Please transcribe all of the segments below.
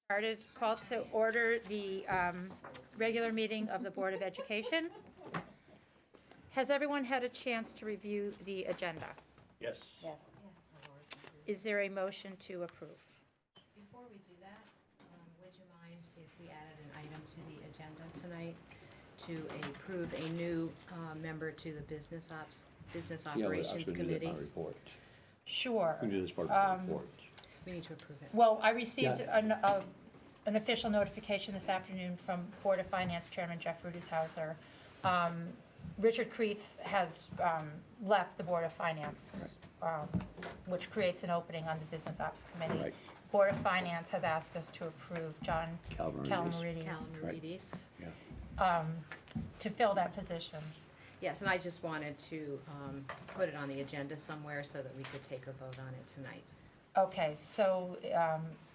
Call to order the regular meeting of the Board of Education. Has everyone had a chance to review the agenda? Yes. Yes. Is there a motion to approve? Before we do that, would you mind if we added an item to the agenda tonight to approve a new member to the Business Operations Committee? Report. Sure. We can do this part of the report. We need to approve it. Well, I received an official notification this afternoon from Board of Finance Chairman Jeff Rudishauser. Richard Creeth has left the Board of Finance, which creates an opening on the Business Ops Committee. Right. Board of Finance has asked us to approve John Calmaridis. Calmaridis Yeah. to fill that position. Yes, and I just wanted to put it on the agenda somewhere so that we could take a vote on it tonight. Okay, so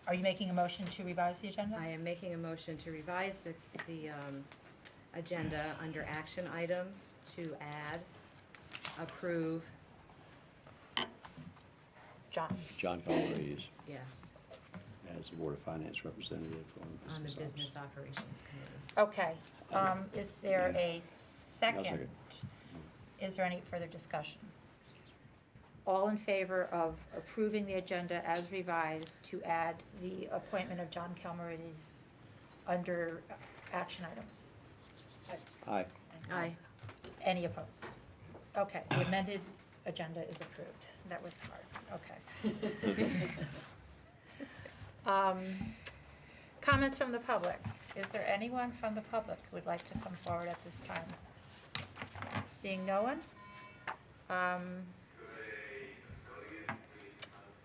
are you making a motion to revise the agenda? I am making a motion to revise the agenda under action items to add, approve, John? John Calmaridis yes, as the Board of Finance representative on the Ops. Business Operations Committee. Okay, is there a second? second. Is there any further discussion? All in favor of approving the agenda as revised to add the appointment of John Calmaridis under action items? Aye. Aye. Any opposed? Okay, the amended agenda is approved. That was hard, okay. Comments from the public. Is there anyone from the public who would like to come forward at this time? Seeing no one?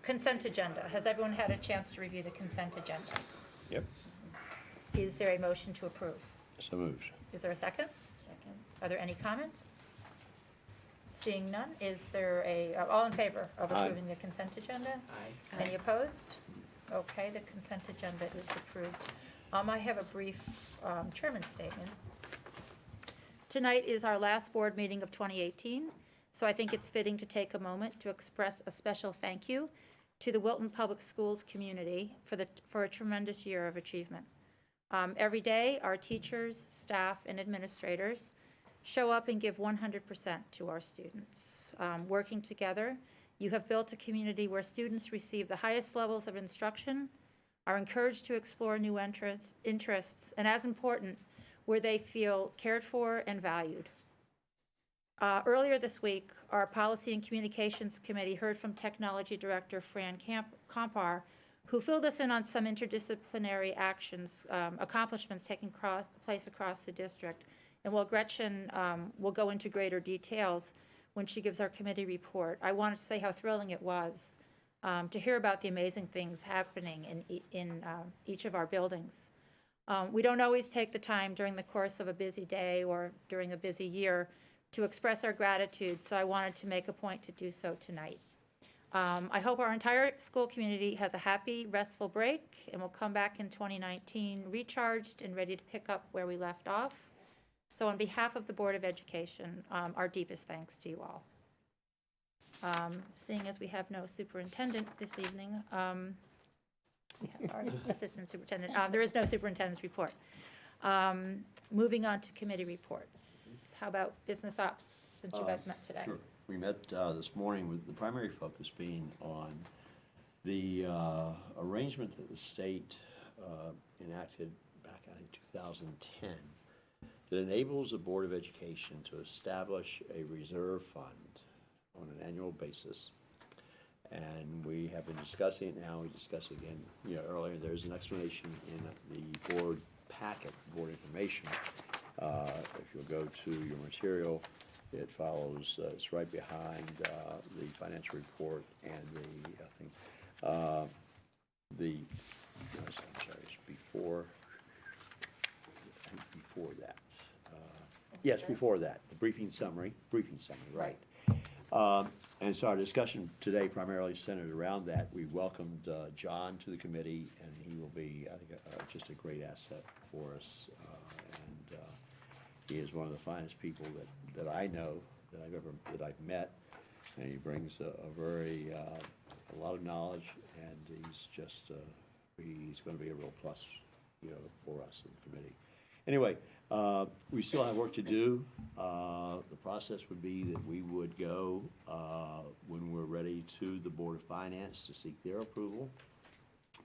Consent agenda. Has everyone had a chance to review the consent agenda? Yep. Is there a motion to approve? So moved. Is there a second? Second. Are there any comments? Seeing none, is there all in favor of Aye. approving the consent agenda? Aye. Any opposed? Okay, the consent agenda is approved. I have a brief chairman's statement. Tonight is our last board meeting of 2018, so I think it's fitting to take a moment to express a special thank you to the Wilton Public Schools community for a tremendous year of achievement. Every day, our teachers, staff, and administrators show up and give 100% to our students. Working together, you have built a community where students receive the highest levels of instruction, are encouraged to explore new interests, and as important, where they feel cared for and valued. Earlier this week, our Policy and Communications Committee heard from Technology Director Fran Compar, who filled us in on some interdisciplinary accomplishments taking place across the district. And while Gretchen will go into greater details when she gives our committee report, I wanted to say how thrilling it was to hear about the amazing things happening in each of our buildings. We don't always take the time during the course of a busy day or during a busy year to express our gratitude, so I wanted to make a point to do so tonight. I hope our entire school community has a happy, restful break and will come back in 2019 recharged and ready to pick up where we left off. So on behalf of the Board of Education, our deepest thanks to you all. Seeing as we have no superintendent this evening, we have our assistant superintendent. There is no superintendent's report. Moving on to committee reports. How about business ops, since you guys met today? Sure. We met this morning with the primary focus being on the arrangement that the state enacted back in 2010 that enables the Board of Education to establish a reserve fund on an annual basis. And we have been discussing it now. We discussed it again earlier. There's an explanation in the board packet, board information. If you'll go to your material, it follows, it's right behind the financial report and I'm sorry, it's before that. Yes, before that, the briefing summary, right. And so our discussion today primarily centered around that. We welcomed John to the committee, and he will be, I think, just a great asset for us. And he is one of the finest people that I know, that I've met, and he brings a lot of knowledge, and he's just he's going to be a real plus, for us in the committee. Anyway, we still have work to do. The process would be that we would go, when we're ready, to the Board of Finance to seek their approval.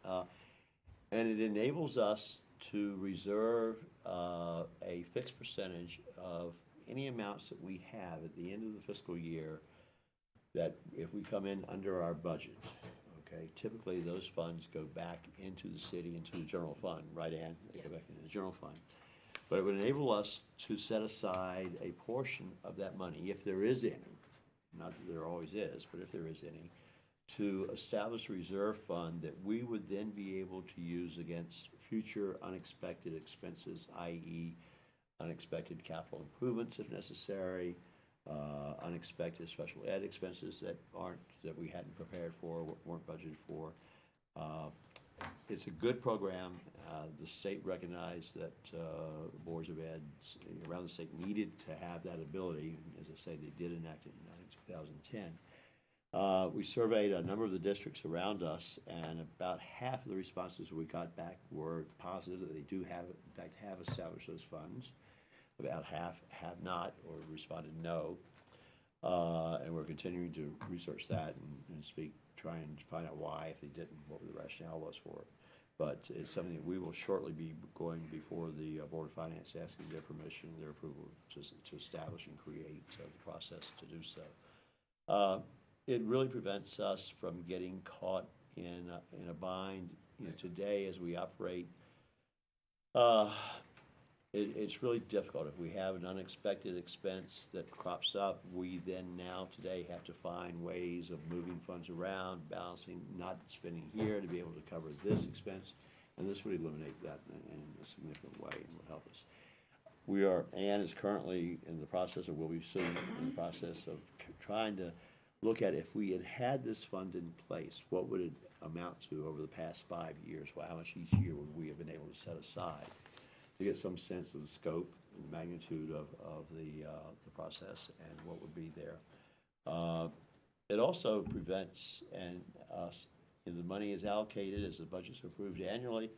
And it enables us to reserve a fixed percentage of any amounts that we have at the end of the fiscal year that if we come in under our budget, okay, typically those funds go back into the city, into the general fund, right, Ann? They go back into the general fund. But it would enable us to set aside a portion of that money, if there is any, not that there always is, but if there is any, to establish a reserve fund that we would then be able to use against future unexpected expenses, i.e. unexpected capital improvements if necessary, unexpected special ed expenses that we hadn't prepared for, weren't budgeted for. It's a good program. The state recognized that boards of ed around the state needed to have that ability. As I say, they did enact it in 2010. We surveyed a number of the districts around us, and about half of the responses we got back were positive that they do have, in fact, have established those funds. About half have not or responded no. And we're continuing to research that and try and find out why, if they didn't, what the rationale was for it. But it's something that we will shortly be going before the Board of Finance, asking their permission, their approval to establish and create the process to do so. It really prevents us from getting caught in a bind. Today as we operate, it's really difficult. If we have an unexpected expense that crops up, we then today have to find ways of moving funds around, balancing, not spending here to be able to cover this expense. And this would eliminate that in a significant way and would help us. Ann is currently in the process, or will be soon in the process of trying to look at, if we had this fund in place, what would it amount to over the past 5 years? Well, how much each year would we have been able to set aside? To get some sense of the scope and the magnitude of the process and what would be there. It also prevents us, if the money is allocated as the budget's approved annually,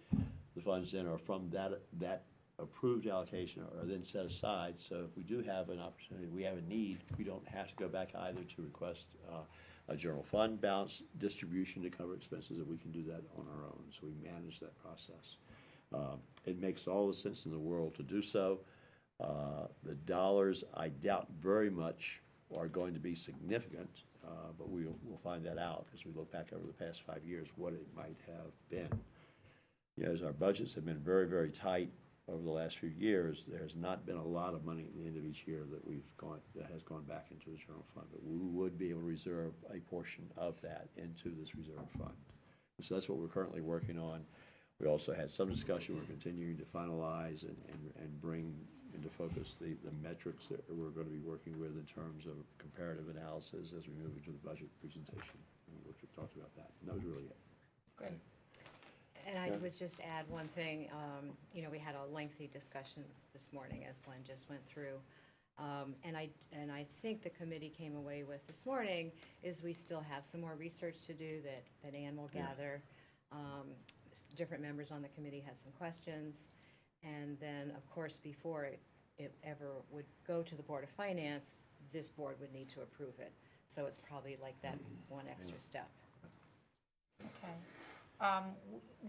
the funds then are from that approved allocation are then set aside. So if we do have an opportunity, we have a need, we don't have to go back either to request a general fund balance distribution to cover expenses, that we can do that on our own. So we manage that process. It makes all the sense in the world to do so. The dollars, I doubt very much, are going to be significant, but we'll find that out as we look back over the past 5 years, what it might have been. As our budgets have been very, very tight over the last few years, there's not been a lot of money at the end of each year that has gone back into the general fund, but we would be able to reserve a portion of that into this reserve fund. And so that's what we're currently working on. We also had some discussion. We're continuing to finalize and bring into focus the metrics that we're going to be working with in terms of comparative analysis as we move into the budget presentation. And we talked about that. And that was really it. Great. And I would just add one thing. We had a lengthy discussion this morning, as Glenn just went through. And I think the committee came away with this morning is we still have some more research to do that Ann will gather. Different members on the committee had some questions, and then, of course, before it ever would go to the Board of Finance, this board would need to approve it. So it's probably like that one extra step. Okay.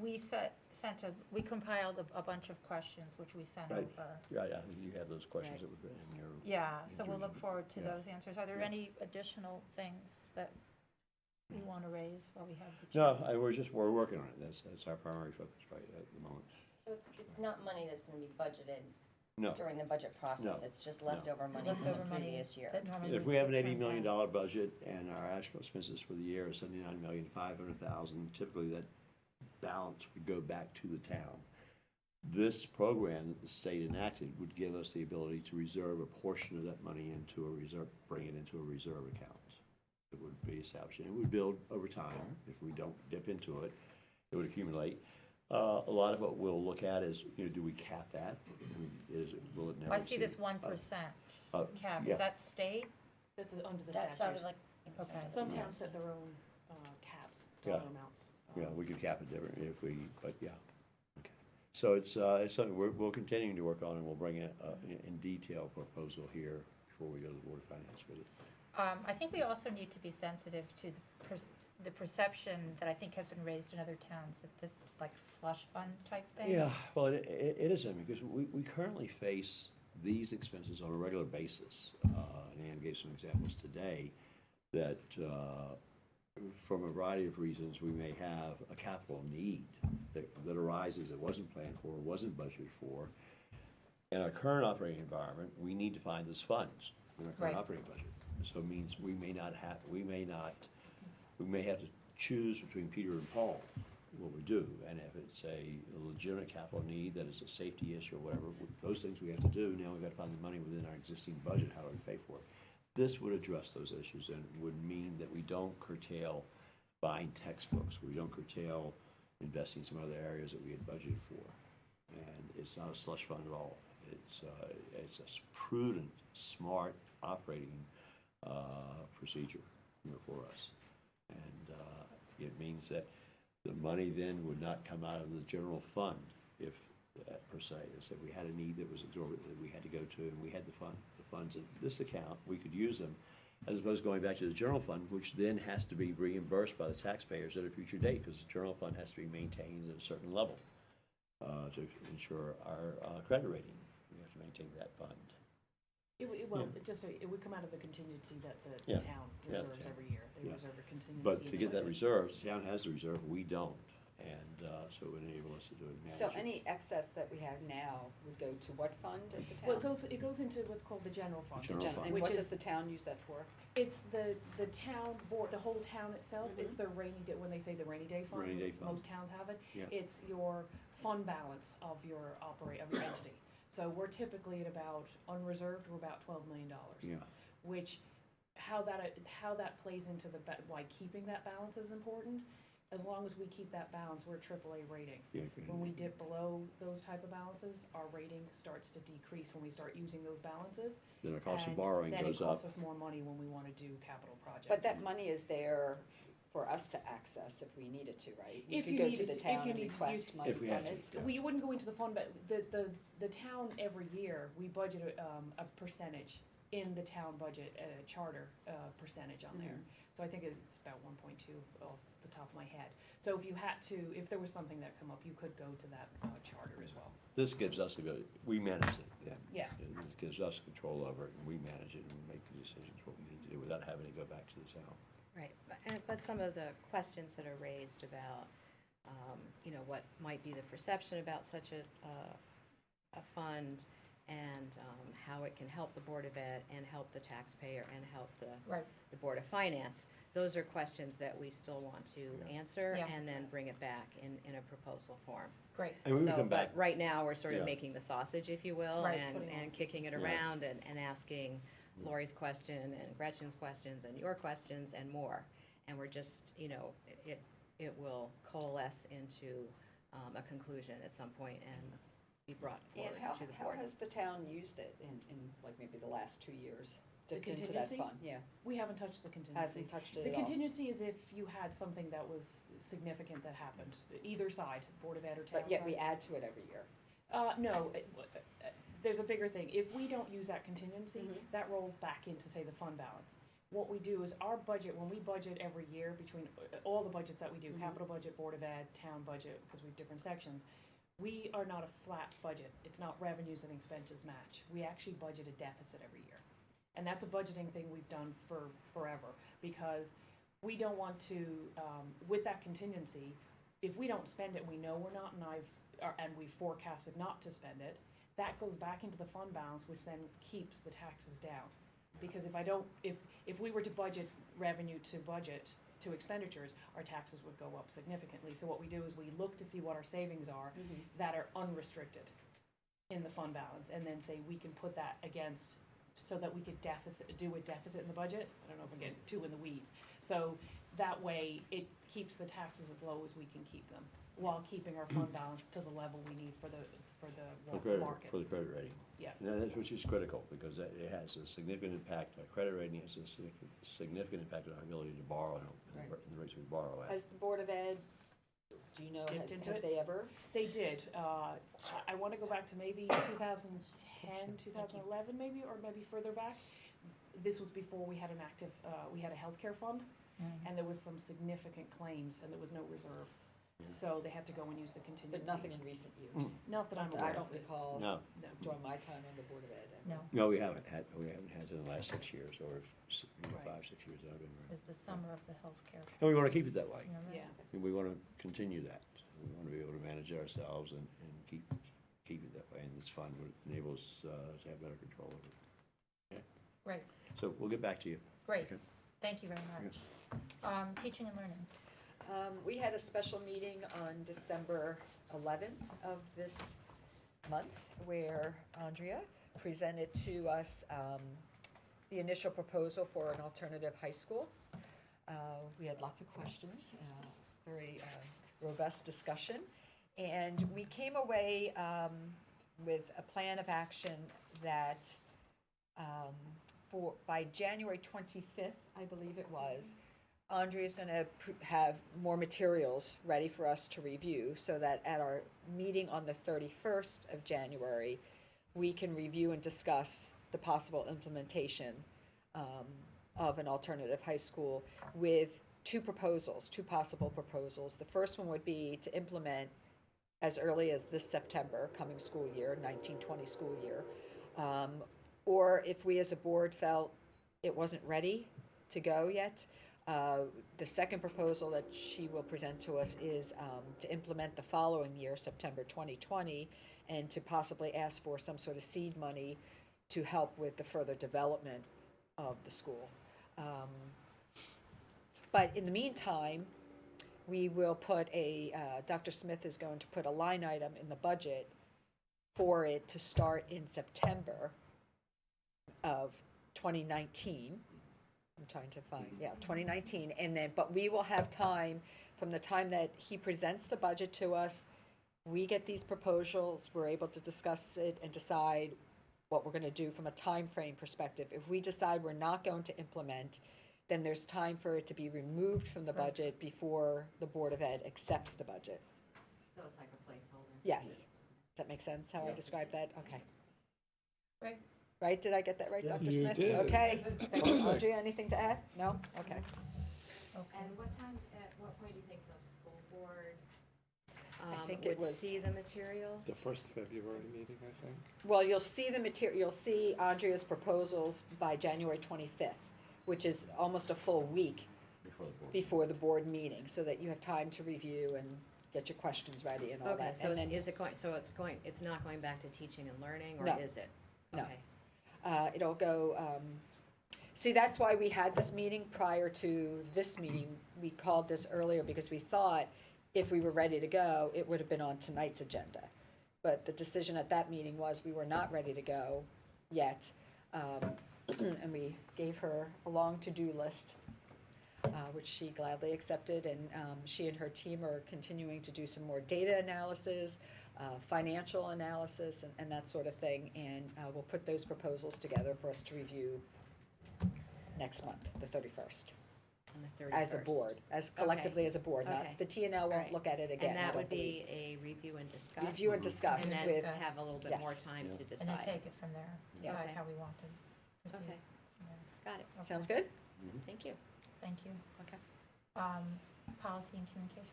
We compiled a bunch of questions, which we sent Right. over. Yeah, I think you have those questions Right. that were in your. Yeah, so we'll look forward to Yeah. those answers. Are there Yeah. any additional things that you want to raise while we have the No, chance? we're working on it. That's our primary focus right at the moment. So it's not money that's gonna be budgeted No. during the budget process, No. it's just No. leftover money from the Leftover money previous year? that normally If we have an would $80 turn million back. budget and our actual expenses for the year is $79,500,000, typically that balance would go back to the town. This program that the state enacted would give us the ability to reserve a portion of that money into a reserve, bring it into a reserve account. It would be established, and it would build over time. If we don't dip into it, it would accumulate. A lot of what we'll look at is, do we cap that? Will it never I see this exceed- 1% cap. yeah. Is that state? That's under the That sounded statute. like. Okay. Some towns set their own caps, Yeah. dollar amounts. Yeah, we could cap it differently if we, but yeah. Okay. So it's something we'll continuing to work on, and we'll bring in detail proposal here before we go to the Board of Finance with it. I think we also need to be sensitive to the perception that I think has been raised in other towns, that this is like a slush fund type thing. Yeah, well, it is, because we currently face these expenses on a regular basis. And Ann gave some examples today that from a variety of reasons, we may have a capital need that arises that wasn't planned for, wasn't budgeted for. In our current operating environment, we need to find those funds in our current Right. operating budget. So it means we may have to choose between Peter and Paul, what we do. And if it's a legitimate capital need, that is a safety issue or whatever, those things we have to do. Now we've got to find the money within our existing budget, how do we pay for it? This would address those issues and would mean that we don't curtail buying textbooks, we don't curtail investing in some other areas that we had budgeted for. And it's not a slush fund at all. It's a prudent, smart operating procedure, for us. And it means that the money then would not come out of the general fund if, per se, if we had a need that was exorbitant that we had to go to, and we had the funds in this account, we could use them, as opposed to going back to the general fund, which then has to be reimbursed by the taxpayers at a future date, because the general fund has to be maintained at a certain level to ensure our credit rating. We have to maintain that fund. It would come out of the contingency that the Yeah. town Yeah, reserves yeah. every year. They Yeah. reserve a contingency. But in to the get that budget. reserve, the town has the reserve, we don't. And so it would enable us to do it. manage So it. any excess that we have now would go to what fund at the town? Well, it goes into what's called the general fund. General fund. And which what is- does the town use that for? It's the town board, the whole town itself, it's Mhm. the rainy day, when they say the rainy day fund. Rainy day fund. Most towns have it. Yeah. It's your fund balance of your entity. So we're typically at about, unreserved, we're about $12 million. Yeah, Which, how that plays into why keeping that balance is important. As long as we keep that balance, we're AAA rating. yeah. When we dip below those type of balances, our rating starts to decrease when we start using those balances. Then our cost of and borrowing then goes it up. costs us more money when we wanna do capital projects. But that money is there for us to access if we needed to, right? We If could you go to needed the to- if town you and need- request you- money If we from had it. to, yeah. We wouldn't go into the fund, but the town every year, we budget a percentage in the town budget, a charter percentage on there. So I think it's about 1.2 off the top of my head. So if there was something that come up, you could go to that charter as well. This gives us we manage it then. Yeah. It gives us control over it, and we manage it and make the decisions what we need to do without having to go back to the town. Right, but some of the questions that are raised about, what might be the perception about such a fund, and how it can help the Board of Ed and help the taxpayer and help Right. the Board of Finance, those are questions that we still want to answer Yeah. and then bring it back in a proposal form. Great. And we would So, come back, but right now, we're sort of Yeah. making the sausage, if you will, Right, and, putting all and kicking it Yeah. around and asking Lori's question and Gretchen's questions and your questions and more. And we're just, it will coalesce into a conclusion at some point and be brought And forward to the how board. has the town used it in like maybe the last 2 years? The Dipped into that contingency? fund, yeah. We haven't touched the contingency. Hasn't touched it The at all. contingency is if you had something that was significant that happened, either side, Board of Ed or town But yet we side. add to it every year. No, there's a bigger thing. If we don't use that contingency, Mhm. that rolls back into, say, the fund balance. What we do is our budget, when we budget every year between all the budgets that we do, Mhm. capital budget, Board of Ed, town budget, because we have different sections, we are not a flat budget. It's not revenues and expenses match. We actually budget a deficit every year. And that's a budgeting thing we've done for forever, because we don't want to, with that contingency, if we don't spend it, we know we're not, and we forecasted not to spend it, that goes back into the fund balance, which then keeps the taxes down. Because if we were to budget revenue to budget to expenditures, our taxes would go up significantly. So what we do is we look to see what our savings are that are unrestricted in the fund balance, and then say we can put that against, so that we could do a deficit in the budget. I don't know if I'm getting too in the weeds. So that way, it keeps the taxes as low as we can keep them, while keeping our fund balance to the level we need for the markets. for the credit rating. Yeah. And that's, which is critical, because it has a significant impact, our credit rating has a significant impact on our ability to borrow and Right. the rates we borrow at. Has the Board of Ed Do you know, Dipped into have it? they ever? They did. I want to go back to maybe 2010, 2011 maybe, or maybe further back. This was before we had an active, we had a healthcare fund, and there was some significant claims, and there was no reserve. So they had to go and use the contingency. But nothing in recent years? Not that I'm Not aware I of. don't recall No, No. during my time on the Board of Ed. No, no, we haven't had it in the last 6 years, or Right. 5, 6 years that I've been it around. was the summer of the healthcare. And we want to keep it that way. Remember? Yeah. And we want to continue that. We want to be able to manage it ourselves and keep it that way. And this fund would enable us to have better control over it. Great, So we'll get back to you. great. Okay. Thank you very much. Teaching and learning. We had a special meeting on December 11th of this month where Andrea presented to us the initial proposal for an alternative high school. We had lots of questions, very robust discussion, and we came away with a plan of action that by January 25th, I believe it was, Andrea's going to have more materials ready for us to review so that at our meeting on the 31st of January, we can review and discuss the possible implementation of an alternative high school with two possible proposals. The first one would be to implement as early as this September, coming school year, 1920 school year. Or if we as a board felt it wasn't ready to go yet, the second proposal that she will present to us is to implement the following year, September 2020, and to possibly ask for some sort of seed money to help with the further development of the school. But in the meantime, we will put Dr. Smith is going to put a line item in the budget for it to start in September of 2019. I'm trying to find, 2019, and then, but we will have time from the time that he presents the budget to us, we get these proposals, we're able to discuss it and decide what we're gonna do from a time frame perspective. If we decide we're not going to implement, then there's time for it to be removed from the budget before the Board of Ed accepts the budget. So it's like a placeholder? Yes. Does that make sense, how I described that? Okay. Right. Right, did I get that right, Dr. You Smith? did. Okay. Thank you. Andrea, anything to add? No? Okay. Okay. And at what point do you think the full board I think it would was- see the materials? The first February meeting, I think. Well, you'll see the material, you'll see Andrea's proposals by January 25th, which is almost a full week before the board meeting, so that you have time to review and get your questions ready and all Okay, that. so And then, it's not going back to teaching and learning, or No. is it? No. Okay. it'll go, see, that's why we had this meeting prior to this meeting. We called this earlier because we thought if we were ready to go, it would have been on tonight's agenda. But the decision at that meeting was we were not ready to go yet. And we gave her a long to-do list, which she gladly accepted. And she and her team are continuing to do some more data analysis, financial analysis, and that sort of thing. And we'll put those proposals together for us to review next month, the 31st. On the 31st. As a board, as collectively as a board, not, Okay. the TNL All won't right. look at it again. And I that don't would believe. be a review and discuss? Review and discuss And then with, have a little bit yes. more time to And then decide? take it from there, Yeah. decide Okay. how we want to proceed. Okay, Yeah. got it. sounds good? Thank you. Thank you. Okay. Policy and communication.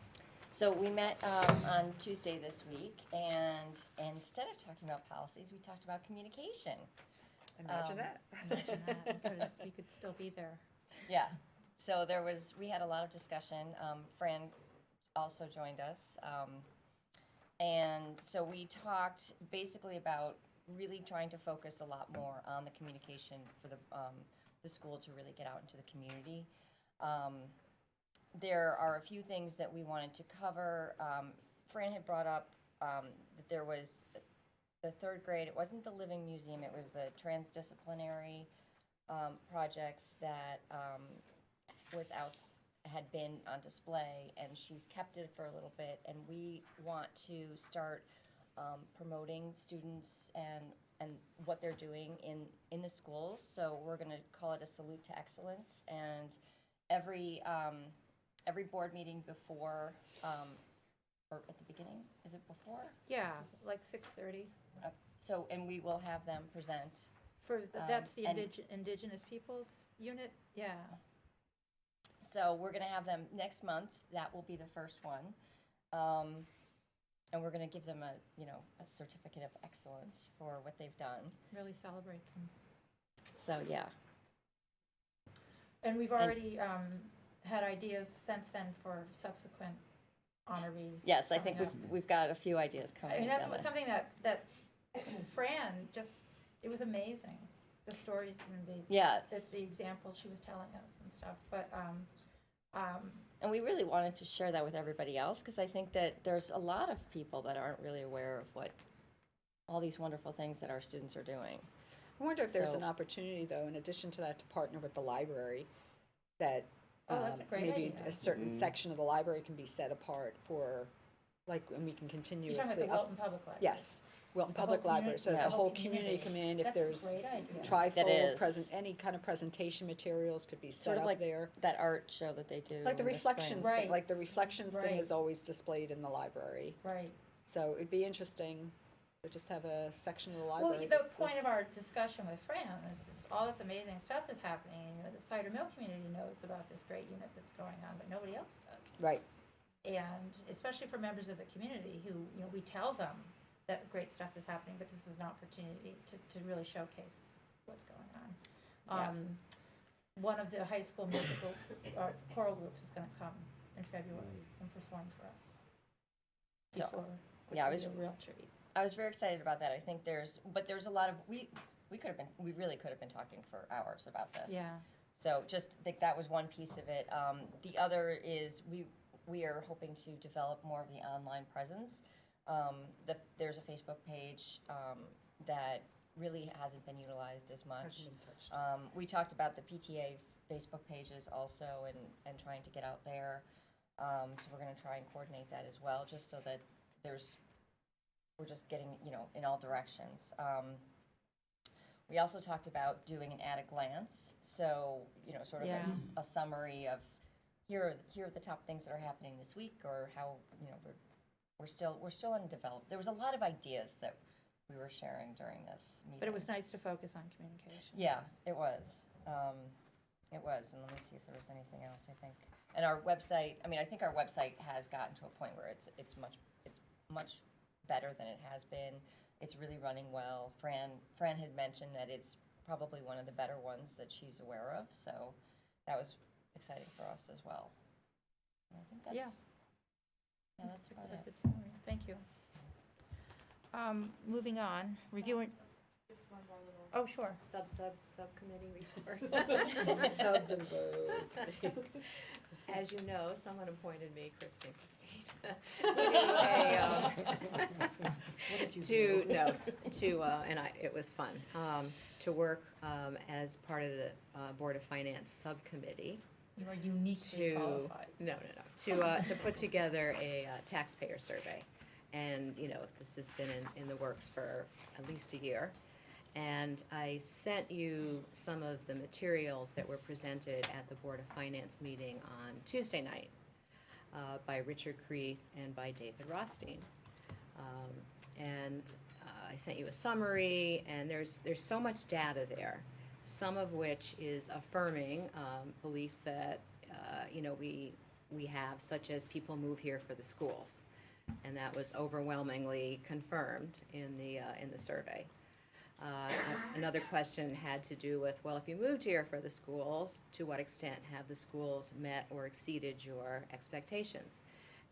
So we met on Tuesday this week, and instead of talking about policies, we talked about communication. Imagine that. Imagine that, you could still be there. Yeah, so we had a lot of discussion. Fran also joined us. And so we talked basically about really trying to focus a lot more on the communication for the school to really get out into the community. There are a few things that we wanted to cover. Fran had brought up that there was the third grade, it wasn't the Living Museum, it was the transdisciplinary projects that had been on display, and she's kept it for a little bit, and we want to start promoting students and what they're doing in the schools. So we're gonna call it a salute to excellence, and every board meeting before or at the beginning, is it before? Yeah, like 6:30. So, and we will have them present. That's the and- Indigenous Peoples Unit, yeah. So we're gonna have them next month, that will be the first one. And we're gonna give them a, you know, a certificate of excellence for what they've done. Really celebrate them. So, yeah. And we've already had ideas since then for subsequent honorees. Yes, I think coming we've got a few ideas up. coming I mean, that's together. something that Fran just, it was amazing, the stories and Yeah, the examples she was telling us and stuff, but, and we really wanted to share that with everybody else, because I think that there's a lot of people that aren't really aware of what, all these wonderful things that our students are doing. I wonder if there's So- an opportunity, though, in addition to that, to partner with the library, that Oh, that's a great maybe idea. a certain section of the library can be set apart for, like, and we can you're continuously talking about the up. Wilton Public Library? Yes, Wilton The whole Public Library, so community- that yeah. the whole community come in, if That's a there's great idea. trifold, is. present, any kind of presentation materials could be Sort set of up like there. that art show that they do. Like the in spring. reflections, Right. like the reflections thing Right. is always displayed in the library. Right. So it'd be interesting to just have a section of the Well, library. the that point says- of our discussion with Fran is all this amazing stuff is happening, and, you know, the Cider Mill community knows about this great unit that's going on, but nobody else does. Right. And especially for members of the community who, you know, we tell them that great stuff is happening, but this is an opportunity to really showcase what's going on. Yeah. One of the high school musical choral groups is gonna come in February and perform for us. So, Before, which yeah, I will be was- a real treat. I was very excited about that. I think there's a lot of, we really could have been talking for hours about this. Yeah. So just think that was one piece of it. The other is we are hoping to develop more of the online presence. There's a Facebook page that really hasn't been utilized as much. Hasn't been touched. We talked about the PTA Facebook pages also and trying to get out there. So we're gonna try and coordinate that as well, just so that we're just getting, you know, in all directions. We also talked about doing an at a glance, so, you know, sort of Yeah. a summary of here are the top things that are happening this week, or how, you know, we're still in develop. There was a lot of ideas that we were sharing during this meeting. But it was nice to focus on communication. Yeah, it was. It was, and let me see if there was anything else, I think. And our website, I mean, I think our website has gotten to a point where it's much better than it has been. It's really running well. Fran had mentioned that it's probably one of the better ones that she's aware of, so that was exciting for us as well. And I think Yeah. that's about A it. good summary. Thank you. Moving on, reviewing, Just one more little oh, sure. subcommittee report. Subs and votes. As you know, someone appointed me, Chris Finkelstein, it was fun, to work as part of the Board of Finance Subcommittee. You are uniquely qualified. To put together a taxpayer survey. And, you know, this has been in the works for at least a year. And I sent you some of the materials that were presented at the Board of Finance meeting on Tuesday night by Richard Creeth and by David Rothstein. I sent you a summary, and there's so much data there, some of which is affirming beliefs that, you know, we have, such as people move here for the schools. And that was overwhelmingly confirmed in the survey. Another question had to do with, well, if you moved here for the schools, to what extent have the schools met or exceeded your expectations?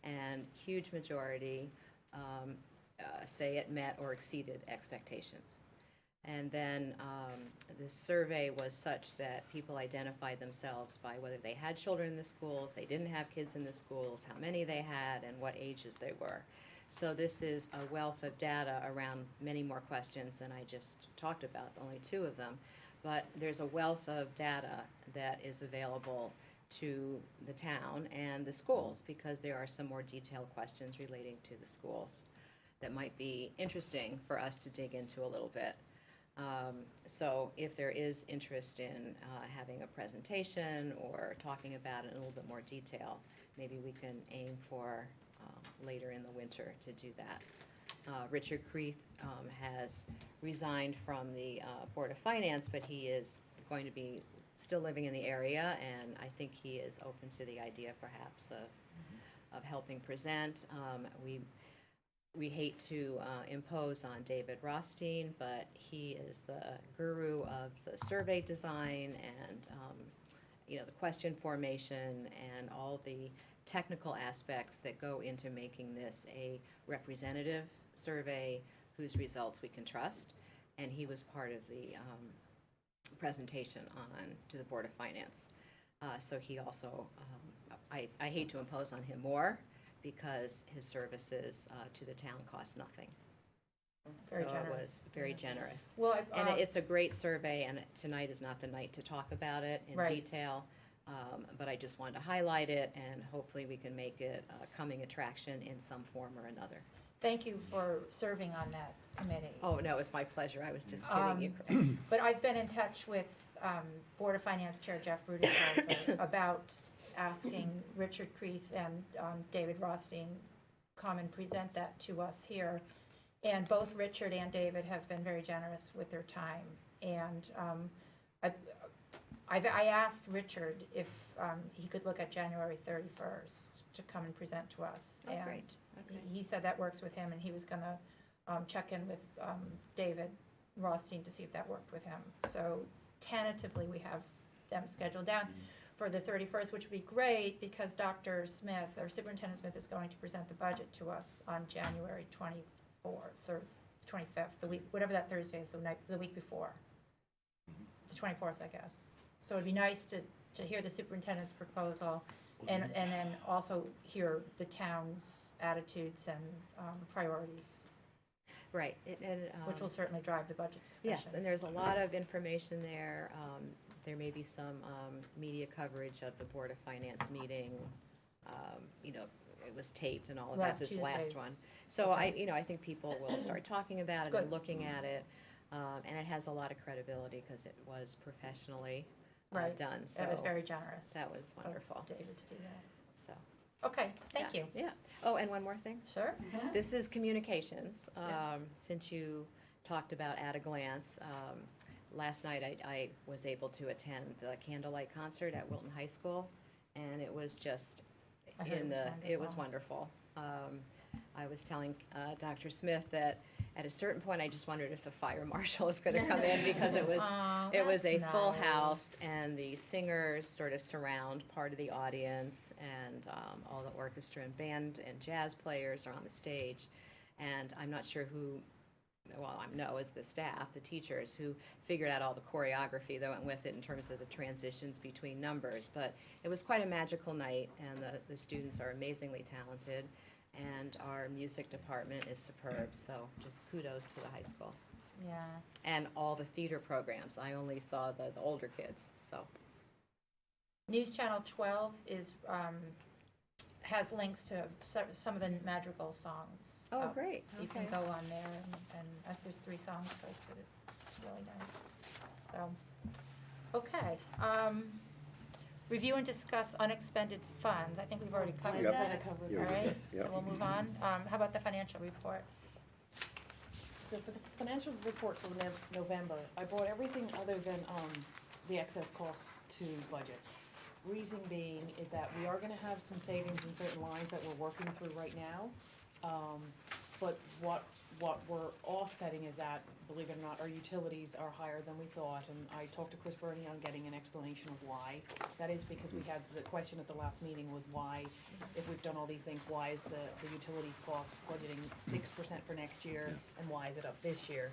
And huge majority say it met or exceeded expectations. And then the survey was such that people identified themselves by whether they had children in the schools, they didn't have kids in the schools, how many they had, and what ages they were. So this is a wealth of data around many more questions than I just talked about, only two of them. But there's a wealth of data that is available to the town and the schools, because there are some more detailed questions relating to the schools that might be interesting for us to dig into a little bit. So if there is interest in having a presentation or talking about it in a little bit more detail, maybe we can aim for later in the winter to do that. Richard Creeth has resigned from the Board of Finance, but he is going to be still living in the area, and I think he is open to the idea perhaps of helping present. We hate to impose on David Rothstein, but he is the guru of the survey design and, the question formation and all the technical aspects that go into making this a representative survey whose results we can trust. And he was part of the presentation to the Board of Finance. So he also, I hate to impose on him more, because his services to the town cost nothing. Very So generous. it was very generous. Well, And it's a great survey, and tonight is not the night to talk about it in Right. detail. But I just wanted to highlight it, and hopefully we can make it a coming attraction in some form or another. thank you for serving on that committee. Oh, no, it's my pleasure. I was just kidding you, Chris. But I've been in touch with Board of Finance Chair Jeff Rudischelzer about asking Richard Creeth and David Rothstein come and present that to us here. And both Richard and David have been very generous with their time. And I asked Richard if he could look at January 31st to come and present to us. Oh, And great. Okay. he said that works with him, and he was gonna check in with David Rothstein to see if that worked with him. So tentatively, we have them scheduled down for the 31st, which would be great, because Dr. Smith, or Superintendent Smith, is going to present the budget to us on January 24th, or 25th, the week, whatever that Thursday is, the week before. The 24th, I guess. So it'd be nice to hear the superintendent's proposal, and then also hear the town's attitudes and priorities, Right. And, which will certainly drive the budget discussion. yes, and there's a lot of information there. There may be some media coverage of the Board of Finance meeting. It was taped and all of that, Last this last Tuesday's. one. So Okay. I think people will start talking about it and Good. looking at it. And it has a lot of credibility because it was professionally Right. done. So That was very generous. that was of wonderful. David to do that. So, Okay, thank yeah, you. Yeah. Oh, and one more thing. Sure? This is communications. Yes. Since you talked about at a glance, last night I was able to attend the candlelight concert at Wilton High School, and it was just I heard it was wonderful. I was telling Dr. Smith that at a certain point I just wondered if the fire marshal was going to come in, because it was Aw, it was a that's full house, nice. and the singers sort of surround part of the audience, and all the orchestra and band and jazz players are on the stage. And I'm not sure who, well, I know is the staff, the teachers, who figured out all the choreography that went with it in terms of the transitions between numbers. But it was quite a magical night, and the students are amazingly talented, and our music department is superb. So just kudos to the high school. Yeah. And all the theater programs. I only saw the older kids, so. News Channel 12 has links to some of the madrigal songs. Oh, great. So you can Okay. go on there, and there's 3 songs posted. It's really nice. So, okay. Review and discuss unexpended funds. I think we've already covered Yep. that. Kinda covered Yeah, All we did right, that. Yep. so we'll move on. How about the financial report? So for the financial report for November, I brought everything other than the excess cost to budget. Reason being is that we are gonna have some savings in certain lines that we're working through right now. But what we're offsetting is that, believe it or not, our utilities are higher than we thought. And I talked to Chris Burney on getting an explanation of why. That is because we had, the question at the last meeting was why, if we've done all these things, why is the utilities cost budgeting 6% for next year, and why is it up this year?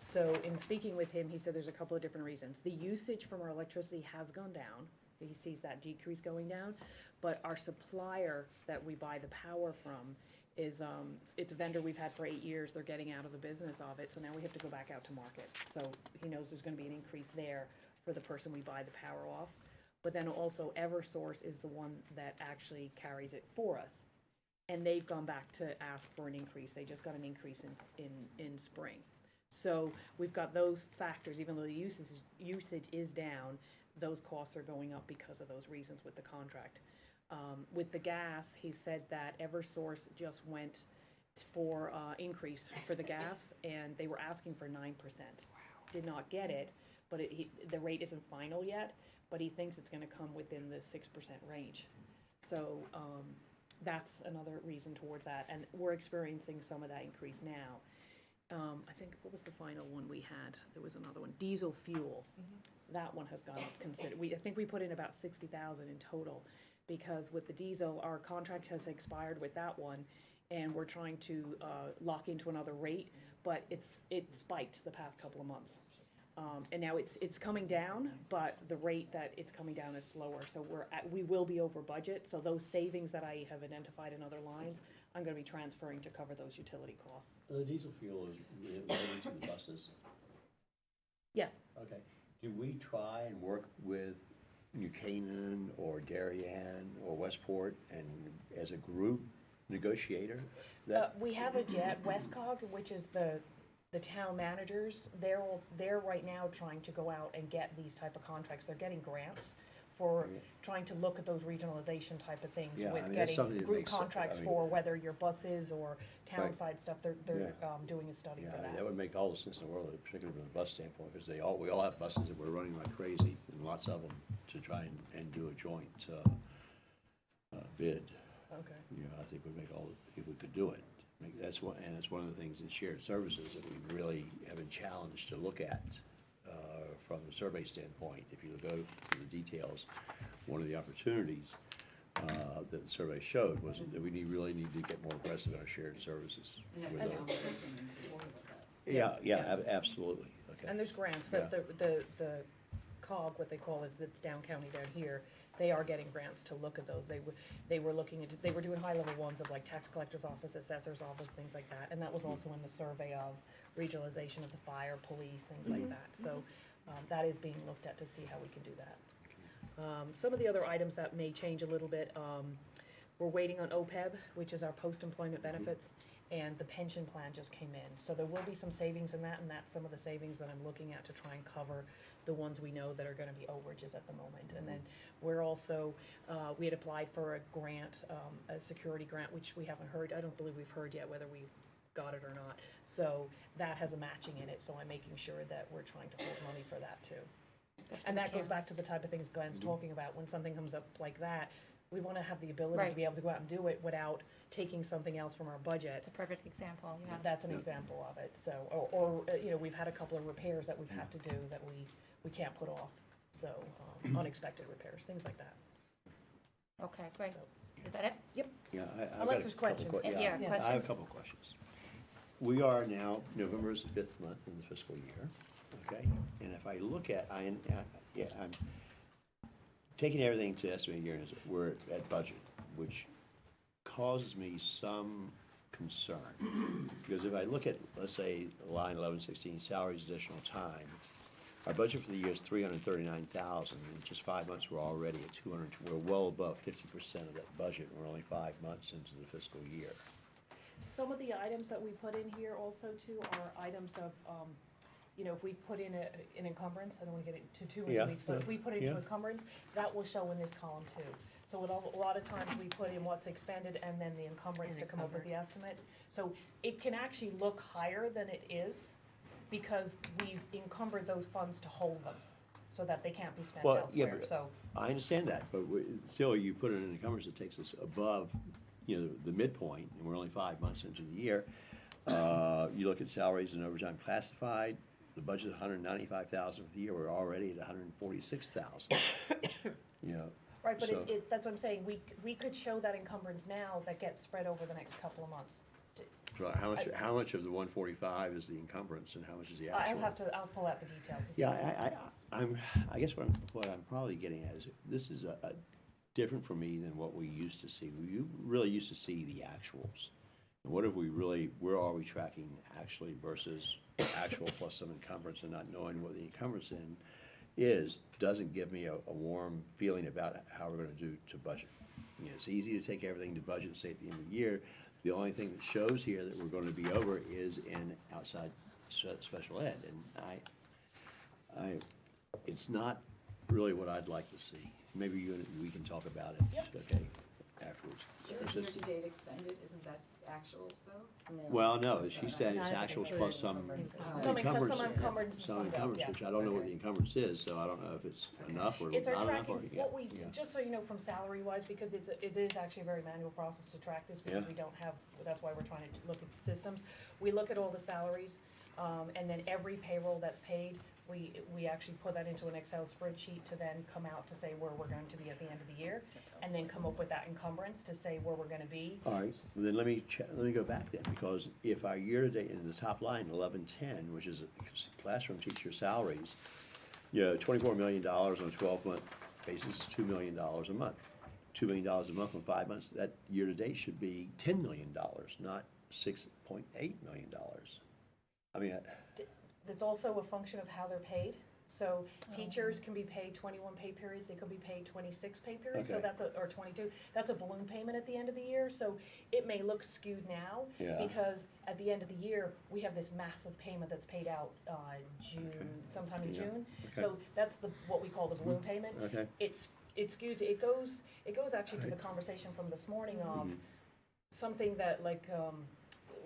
So in speaking with him, he said there's a couple of different reasons. The usage from our electricity has gone down. He sees that decrease going down, but our supplier that we buy the power from is, it's a vendor we've had for 8 years. They're getting out of the business of it, so now we have to go back out to market. So he knows there's gonna be an increase there for the person we buy the power off. But then also Eversource is the one that actually carries it for us. And they've gone back to ask for an increase. They just got an increase in spring. So we've got those factors, even though the usage is down, those costs are going up because of those reasons with the contract. With the gas, he said that Eversource just went for increase for the gas, and they were asking for 9%. Did not get it, but the rate isn't final yet, but he thinks it's gonna come within the 6% range. So, that's another reason towards that, and we're experiencing some of that increase now. I think, what was the final one we had? There was another one, diesel fuel. That one has gone up I think we put in about 60,000 in total, because with the diesel, our contract has expired with that one, and we're trying to lock into another rate, but it spiked the past couple of months. And now it's coming down, but the rate that it's coming down is slower, so we will be over budget, so those savings that I have identified in other lines, I'm gonna be transferring to cover those utility costs. The diesel fuel is related to the buses? Yes, Okay. Do we try and work with New Canaan or Darien or Westport and as a group negotiator? we have a jet, Westcog, which is the town managers, they're right now trying to go out and get these type of contracts. They're getting grants for Yeah. trying to look at those regionalization type of things Yeah, I with mean, that's getting something that group makes- contracts I mean- for whether your buses or town Right. side stuff. They're doing a study Yeah, for I mean, that. that would make all the sense in the world, particularly from the bus standpoint, because we all have buses that we're running like crazy, and lots of them, to try and do a joint bid. Okay. You know, I think we'd if we could do it. That's one of the things in shared services that we really have been challenged to look at from the survey standpoint. If you go through the details, one of the opportunities that the survey showed was that we really need to get more aggressive in our shared services. with those. Yeah, absolutely, okay. And there's grants Yeah. that the COG, what they call it, the down county down here, they are getting grants to look at those. They were looking into, they were doing high-level ones of like tax collector's office, assessor's office, things like that. And that was also in the survey of regionalization of the fire, police, things like that. So, that is being looked at to see how we can do that. Some of the other items that may change a little bit, we're waiting on OPEB, which is our post-employment benefits, and the pension plan just came in. So there will be some savings in that, and that's some of the savings that I'm looking at to try and cover the ones we know that are gonna be overages at the moment. And then we're also, we had applied for a grant, a security grant, which we haven't heard, I don't believe we've heard yet whether we got it or not. So that has a matching in it, so I'm making sure that we're trying to hold money for that too. And that goes back to the type of things Glenn's talking about, when something comes up like that, we wanna have the ability to Right. be able to go out and do it without taking something else from our budget. It's a perfect example, yeah. That's an example of it, so, or, you know, we've had a couple of repairs that we've had to do that we can't put off, so, unexpected repairs, things like that. Okay, great. Is that it? Yeah, I've Unless got a there's couple questions. Yeah, I have questions? a couple of questions. We are now, November is the 5th month in the fiscal year, okay? And if I look at, I'm taking everything to estimated year, and we're at budget, which causes me some concern. Because if I look at, let's say, line 1116, salaries, additional time, our budget for the year is $339,000. In just 5 months, we're already at 200. We're well above 50% of that budget. We're only 5 months into the fiscal year. Some of the items that we put in here also too are items of, you know, if we put in an encumbrance, I don't wanna get into too Yeah, many weeds, but if we put into yeah. encumbrance, that will show in this column too. So a lot of times we put in what's expended and then the encumbrance to come up with the estimate. So it can actually look higher than it is because we've encumbered those funds to hold them so that they can't be spent Well, yeah, elsewhere, but so. I understand that, but still, you put in an encumbrance that takes us above, you know, the midpoint, and we're only 5 months into the year. You look at salaries and overtime classified, the budget is $195,000 for the year, we're already at $146,000. You know, Right, but so- that's what I'm saying, we could show that encumbrance now that gets spread over the next couple of months. so how much of the 145 is the encumbrance and how much is the actual? I'll pull out the details. Yeah, I guess what I'm probably getting at is, this is a different for me than what we used to see. We really used to see the actuals. And what have we really, where are we tracking actually versus actual plus some encumbrance, and not knowing what the encumbrance in is, doesn't give me a warm feeling about how we're gonna do to budget. You know, it's easy to take everything to budget and say at the end of the year, the only thing that shows here that we're gonna be over is in outside special ed, and it's not really what I'd like to see. maybe we can talk about it, Yep. okay, afterwards. Isn't So it's- year-to-date expended, isn't that actuals though? Well, no, she said it's Not actuals everything plus is some Some encumbrance. encumbrance and Some some don't, encumbrance, yeah. which I don't know what Okay. the encumbrance is, so I don't know if it's enough or not It's our enough. tracking, or- yeah, what we, yeah. just so you know, from salary-wise, because it is actually a very manual process to track this, because Yeah. we don't have, that's why we're trying to look at systems. We look at all the salaries, and then every payroll that's paid, we actually put that into an Excel spreadsheet to then come out to say where we're going to be at the end of the year, and then come up with that encumbrance to say where we're gonna be. All right, so then let me go back then, because if our year-to-date in the top line, 1110, which is classroom teacher salaries, you know, $24 million on a 12-month basis is $2 million a month. $2 million a month on 5 months, that year-to-date should be $10 million, not $6.8 million. I mean, That's also a function of how they're paid. So teachers can be paid 21 pay periods, they could be paid 26 pay periods, so Okay. that's or 22. That's a balloon payment at the end of the year, so it may look skewed now. Yeah. Because at the end of the year, we have this massive payment that's paid out, June, Okay. sometime in Yeah. June. Okay. So that's what we call the balloon payment. okay, It skews, it goes actually to the conversation from this morning of Mhm. something that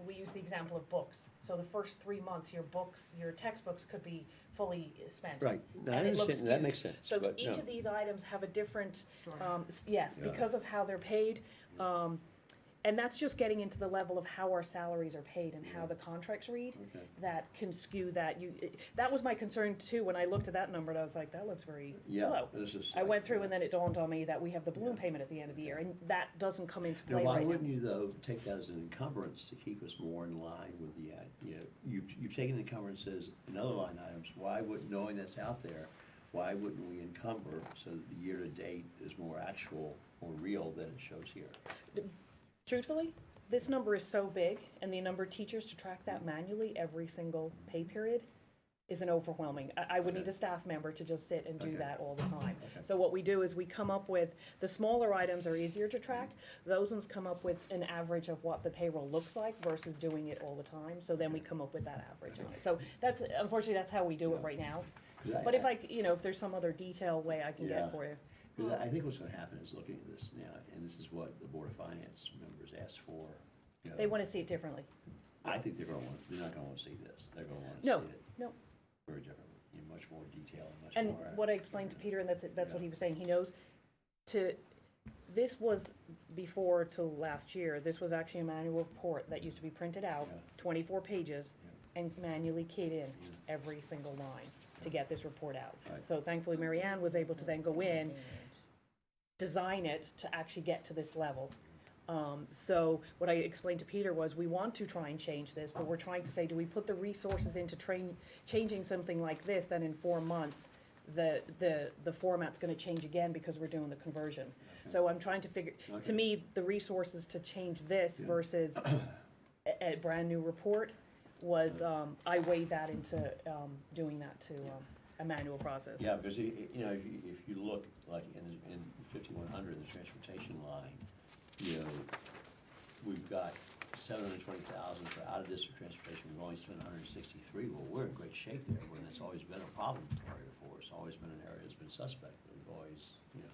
we use the example of books. So the first 3 months, your textbooks could be fully spent. right, now, I And it looks understand, that skewed. makes sense, So but each no. of these items have a different, Story. yes, Yeah. because of how they're paid. And that's just getting into the level of how our salaries are paid and how Yeah. the contracts read. Okay. That can skew that. That was my concern too, when I looked at that number, and I was like, that looks very Yeah, low. this is I like, went through yeah. and then it dawned on me that we have the balloon Yeah. payment at the end of the year, and that doesn't come into Now, play why right now. wouldn't you, though, take that as an encumbrance to keep us more in line with the, you know, you've taken encumbrances in other line items, why would, knowing that's out there, why wouldn't we encumber so that the year-to-date is more actual, more real than it shows here? Truthfully, this number is so big, and the number of teachers to track that manually every single pay period isn't overwhelming. I would need a staff member to just sit and do Okay. that all the time. Okay. So what we do is we come up with, the smaller items are easier to track. Those ones come up with an average of what the payroll looks like versus doing it all the time. So then we come up with that average on it. So that's, unfortunately, that's how we do it right now. 'Cause But if there's some other detailed way I can get Yeah. it for you. Because I think what's gonna happen is looking at this now, and this is what the Board of Finance members asked for, you know. They want to see it differently. I think they're not gonna wanna see this, they're gonna wanna No, see it no. very different, in much more detail and much And more. what I explained to Peter, and that's what he was saying, he knows, this was before till last year, this was actually a manual report that used to be printed out, Yeah. 24 pages, Yeah. and manually keyed in Yeah. every single line to get this report out. Right. So thankfully, Mary Ann was able to then go in, design it to actually get to this level. So what I explained to Peter was, we want to try and change this, but we're trying to say, do we put the resources into changing something like this, then in 4 months, the format's gonna change again because we're doing the conversion. So I'm trying to figure, Okay. to me, the resources to change this Yeah. versus a brand-new report was, I weighed that into, doing that to, a manual process. Yeah, because you know, if you look like in 5100, the transportation line, you know, we've got 720,000 for out-of-district transportation, we've only spent 163. Well, we're in great shape there, when that's always been a problem area for us, always been an area that's been suspect. We've always, you know,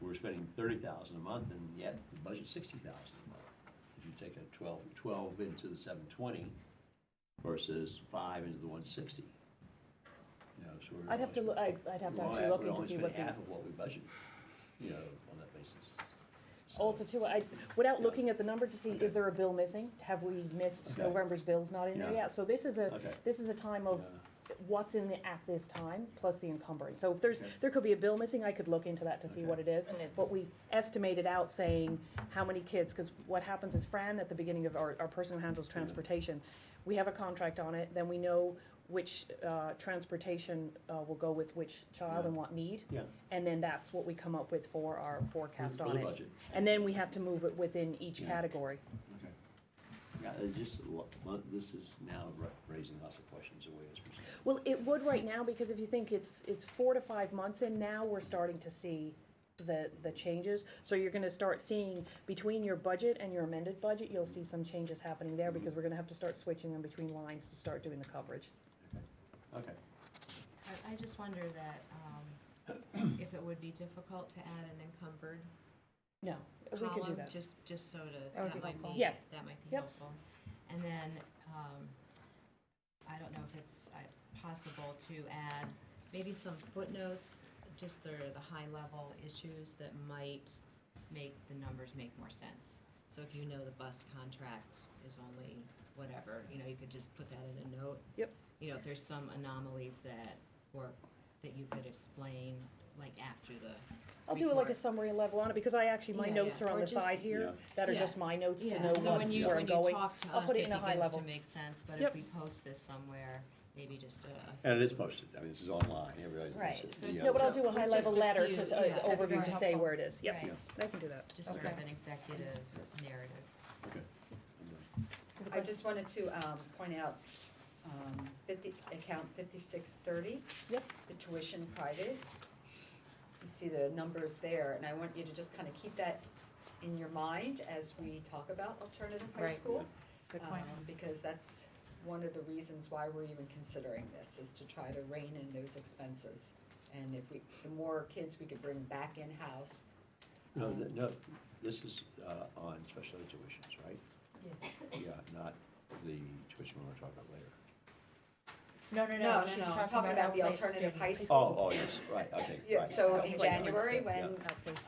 we're spending 30,000 a month, and yet the budget's 60,000 a month. If you take a 12 into the 720 versus 5 into the 160. You know, so we're I'd have to, always- I'd have to we're actually only- look we're into only see spending what the. half of what we budgeted, you know, on that basis. So- Also too, without Yeah. looking at the number to see, Okay. is there a bill missing? Have we missed Okay. November's bills not in there Yeah. yet? So this is Okay. a time of Yeah. what's in the, at this time, plus the encumbrance. So if Okay. there could be a bill missing, I could look into that to see Okay. what it is. And it's- But we estimated out saying how many kids, because what happens is Fran, at the beginning of our person who handles transportation, we have a contract on it, then we know which transportation will go with which child Yeah. and what need. Yeah. And then that's what we come up with for our forecast For on the it. budget. And then we have to move it within each Yeah. category. Okay. Yeah, it's just, this is now raising lots of questions the way it's presented. Well, it would right now, because if you think it's 4 to 5 months in, now we're starting to see the changes. So you're gonna start seeing, between your budget and your amended budget, you'll see some changes happening there, because we're gonna have to start switching them between lines to start doing the coverage. Okay. I just wonder that, if it would be difficult to add an encumbered No, we could do column, that. just so to, That would be that might helpful. be, Yeah. that might be Yep. helpful. And then, I don't know if it's possible to add maybe some footnotes, just the high-level issues that might make the numbers make more sense. So if you know the bus contract is only whatever, you could just put that in a note. Yep. If there's some anomalies that you could explain, like after the I'll do like a report. summary level on it, because my Yeah, notes yeah. are on Or the just- side here, Yeah. that are Yeah. just my notes to Yeah, know so where I'm when going. you talk to I'll us, put it it in a high begins level. to make sense, but Yep. if we post this somewhere, maybe just And it is posted, I mean, this is online, everybody. Right, it's- so the, No, but I'll do a With high just level a letter few, to, yeah, that'd be overview very to say helpful. where it is, yep, Right. I can do that. just sort Okay. of an executive narrative. Okay. I just wanted to point out 50, account 5630. Yep. The tuition private. You see the numbers there, and I want you to just kind of keep that in your mind as we talk about alternative high Right. school. Good point. Because that's one of the reasons why we're even considering this, is to try to rein in those expenses. And the more kids we could bring back in-house. No, this is on special ed tuitions, right? Yes. Yeah, not the tuition we're talking about later. No, she's I'm talking about the alternative high school. Oh, yes, right, okay, Yeah, right. so Okay. in January, Yeah. when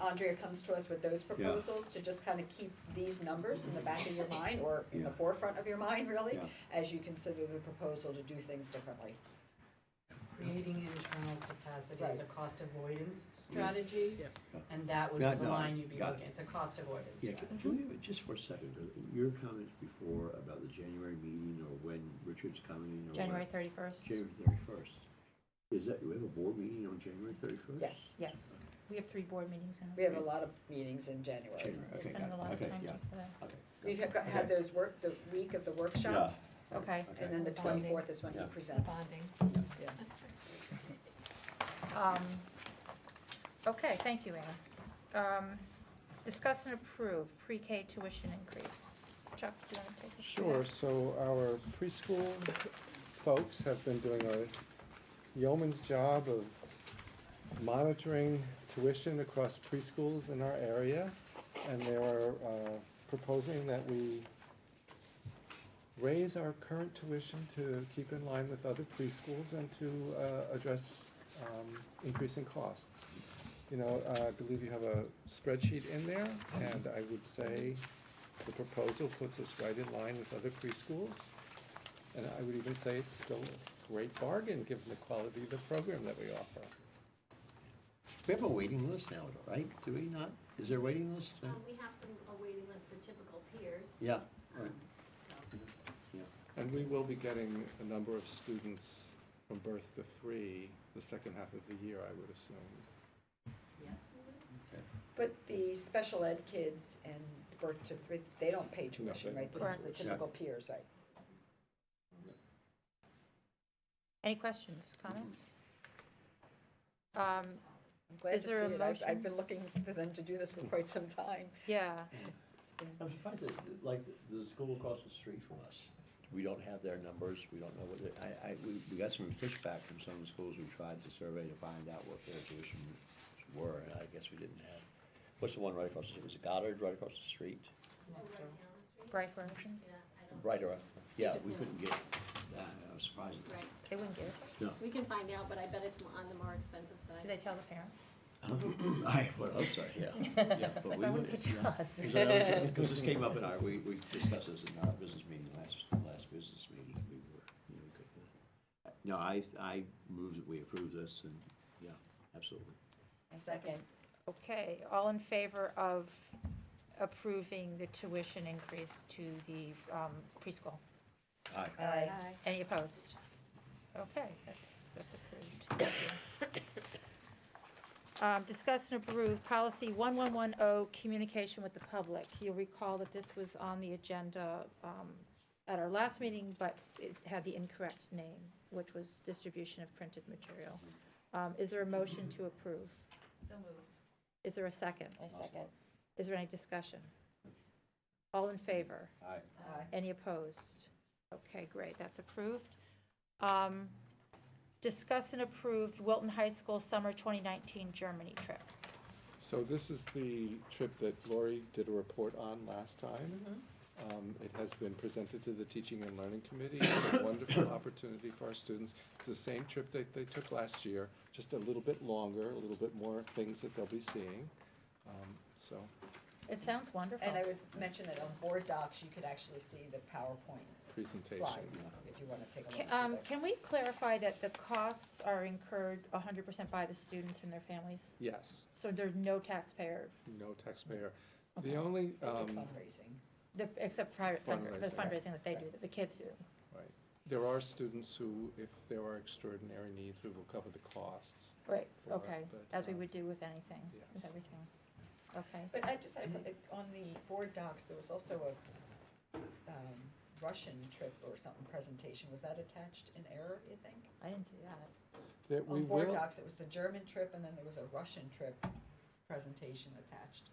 Andrea comes to us with those proposals, to just kind of keep these numbers in the back of your mind, or in the Yeah. forefront of your mind, really, Yeah. as you consider the proposal to do things differently. Creating internal capacity is a Right. cost avoidance strategy, Yep. and that would Yeah, be the no, line you'd be got it. looking, it's a cost avoidance Yeah, strategy. can we, just for a second, your comments before about the January meeting, or when Richard's coming, or January what? 31st. January 31st. Is that, we have a board meeting on January 31st? Yes, Yes, we have 3 board meetings in. we have a lot of meetings in January. January, We're okay, spending got a it. lot of Okay, time yeah, for that. okay. We've got it. had those the week of the workshops, Okay. and then the Bonding. 24th is when he Yeah. presents. Bonding. Yeah. Okay, thank you, Anna. Discuss and approve pre-K tuition increase. Chuck, do you want to take this? Sure, so our preschool folks have been doing a yeoman's job of monitoring tuition across preschools in our area, and they are proposing that we raise our current tuition to keep in line with other preschools and to address increasing costs. I believe you have a spreadsheet in there, and I would say the proposal puts us right in line with other preschools. And I would even say it's still a great bargain, given the quality of the program that we offer. We have a waiting list now, right? Do we not? Is there a waiting list? We have a waiting list for typical peers. Yeah, right. Yeah. And we will be getting a number of students from birth to 3, the second half of the year, I would assume. But the special ed kids and birth to 3, they don't pay tuition, they right? This don't is pay the tuition. typical peers, right? Any questions, comments? I'm glad Is to there a see it. motion? I've been looking for them to do this for quite some time. Yeah, It's been I'm surprised that, like, the school across the street from us, we don't have their numbers, we don't know what, we got some pushback from some of the schools we tried to survey to find out what their tuition were, and I guess we didn't have. What's the one right across the street, was it Goddard right across the street? Bright Horizons, Right around, yeah, Just we in- couldn't get, I was surprised at Right, they wouldn't give it. that. we can find out, but I bet it's on the more expensive Do side. they tell the parents? No. I would hope so, yeah, yeah, but we Why would, wouldn't you yeah. tell us? Because this came up in our, we discussed this in our business meeting, last business meeting, we were, we could, no, I move that we approve this, and, yeah, absolutely. a second. Okay, all in favor of approving the tuition increase to the preschool? Aye. Aye. Any opposed? Okay, that's approved. Thank you. Discuss and approve policy 1110, communication with the public. You'll recall that this was on the agenda at our last meeting, but it had the incorrect name, which was distribution of printed material. Is there a motion to approve? So moved. Is there a second? I second. Is there any discussion? All in favor? Aye. Aye. Any opposed? Okay, great, that's approved. Discuss and approve Wilton High School Summer 2019 Germany trip. So this is the trip that Lori did a report on last time. It has been presented to the Teaching and Learning Committee. It's a wonderful opportunity for our students. It's the same trip that they took last year, just a little bit longer, a little bit more things that they'll be seeing. So, It sounds wonderful. And I would mention that on board docs, you could actually see the PowerPoint presentation. slides, if you wanna take a look Ca- at it. Can we clarify that the costs are incurred 100% by the students and their families? Yes, So there's no taxpayer, no taxpayer. Okay. The only, They do fundraising. except private the Fundraising. fundraising that they do, that the kids do. right, there are students who, if there are extraordinary needs, we will cover the costs. Right, For it, okay, but, as we would do with anything, with yes. everything. Okay. But I just, on the board docs, there was also a Russian trip or something presentation. Was that attached in error, you think? I didn't see that. That we On board will, docs, it was the German trip and then there was a Russian trip presentation attached.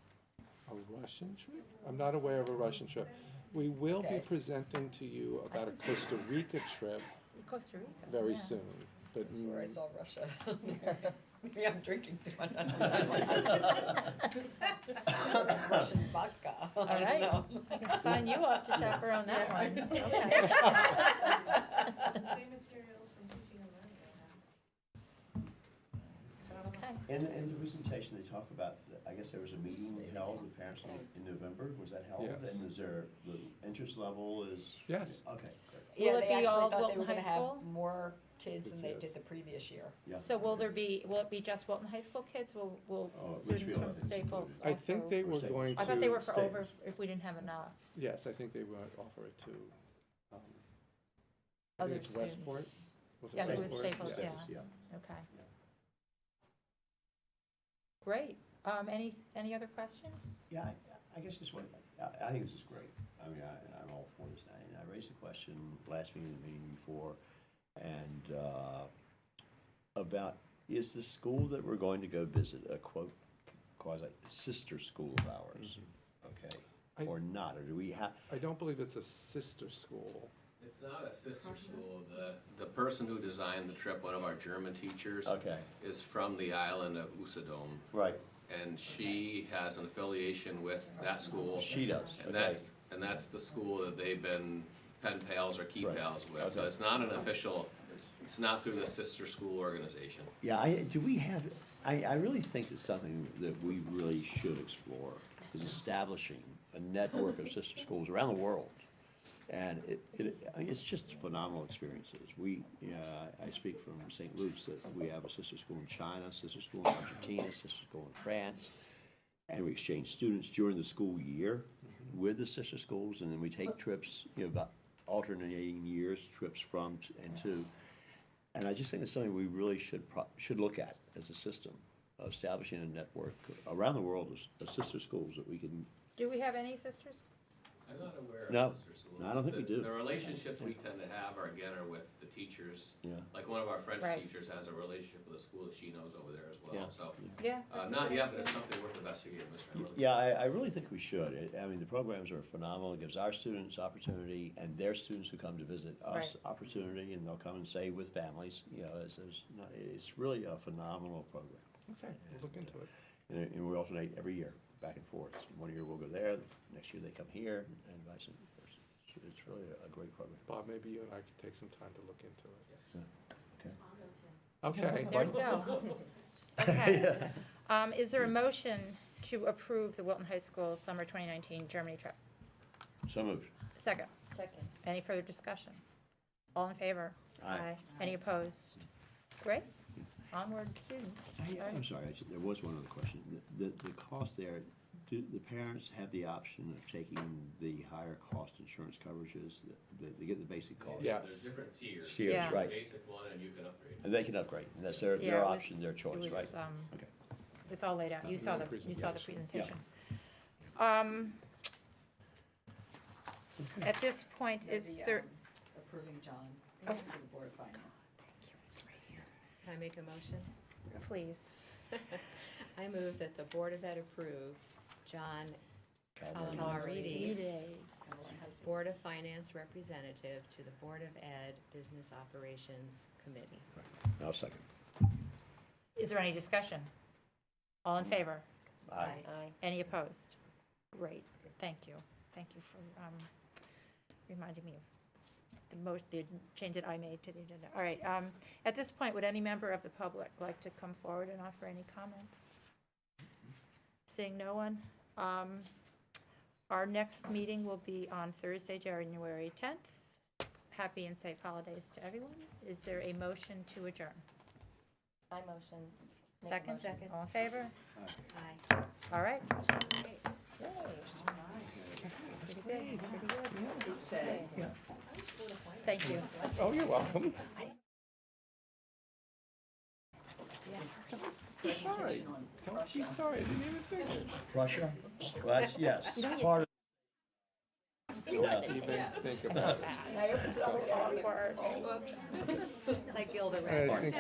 a Russian trip? I'm not aware of a Russian trip. We will be Okay. presenting to you about a Costa Rica trip Costa Rica. very yeah. soon, but. That's where I saw Russia. Maybe I'm drinking too much. Russian vodka. All right, I can sign you up to chaperone that one. Okay. Same materials from teaching and learning right now. Okay. And the presentation, they talk about, I guess there was a meeting held with parents in November, was that held? Yes. And is there, the interest level is? Yes. Okay, good. Yeah, Will it they be actually all thought they Wilton were gonna High have School? more kids than they Yes. did the previous year. Yeah. So will it be just Wilton High School kids? Will Oh, students Litchfield, from I think, Staples included. I think also- they Or were Staples. going to. I thought they were for Staples. over if we didn't have enough. Yes, I think they would offer it to, I Other think it's Westport. students. Was Yeah, I think it was Westport? Staples, Yes. Yeah. Okay. Yeah. Great. Any other questions? Yeah, I guess just one, I think this is great. I mean, I'm all for this. And I raised a question last meeting, the meeting before, and about, is the school that we're going to go visit a quote, quasi sister school of ours? Okay, I- or not, or do we have, I don't believe it's a sister school. It's not a sister school. The person who designed the trip, one of our German teachers, okay, is from the island of Usedom. right, And she has an affiliation with that school. she does, And okay. that's the school that they've been pen pals or key Right. pals with. So Okay. it's not an official, it's not through the sister school organization. Yeah, do we have, I really think it's something that we really should explore, is establishing a network of sister schools around the world. And I mean, it's just phenomenal experiences. I speak from St. Luke's, that we have a sister school in China, sister school in Argentina, sister school in France. And we exchange students during the school year with the sister schools, and then we take trips, about alternating years, trips from and to. And I just think it's something we really should look at as a system, establishing a network around the world of sister schools that we can. Do we have any sisters? I'm not aware of No, sister schools. no, I don't think we do. The relationships we tend to have are with the teachers. Yeah. Like one of our French Right. teachers has a relationship with a school that she knows over there as Yeah. well, so. Yeah. that's Not good. yet, but it's something worth investigating, Mr. Hamlin. Yeah, I really think we should. I mean, the programs are phenomenal. It gives our students opportunity and their students who come to visit us Right. opportunity, and they'll come and stay with families. It's really a phenomenal program. Okay, we'll look into it. And we alternate every year, back and forth. One year we'll go there, next year they come here, and vice versa. It's really a great program. Bob, maybe you and I could take some time to look into it. Okay. Okay. There we go. Okay. Is there a motion to approve the Wilton High School Summer 2019 Germany trip? So moved. Second. Second. Any further discussion? All in favor? Aye. Any opposed? Great. Onward, students. I'm sorry, there was one other question. The cost there, do the parents have the option of taking the higher cost insurance coverages? They get the basic cost? Yeah. There's different tiers. Tiers, Yeah. right. Basic one, and you can upgrade. And they can upgrade, and that's their Yeah, it was- option, their choice, it was, right? Okay. Okay. It's all laid out. You saw the presentation. presentation. At this point, is Maybe, there, Approving John Oh. for the Board of Finance. Can I make a motion? please? I move that the Board of Ed approve John Calamarides, Board of Finance representative to the Board of Ed Business Operations Committee. I'll second. Is there any discussion? All in favor? Aye. Aye. Any opposed? Great, thank you. Thank you for reminding me of the change that I made to the agenda. All right, at this point, would any member of the public like to come forward and offer any comments? Seeing no one, our next meeting will be on Thursday, January 10th. Happy and safe holidays to everyone. Is there a motion to adjourn? I motion. Make a Second? motion. All in favor? Aye. All right. Great. Yeah. Thank you. Oh, you're welcome. Be sorry. Don't be sorry. I didn't even think it. Prussia? Well, that's, yes, part of. Yeah. Even think about it. Awkward. It's like Gilda I think,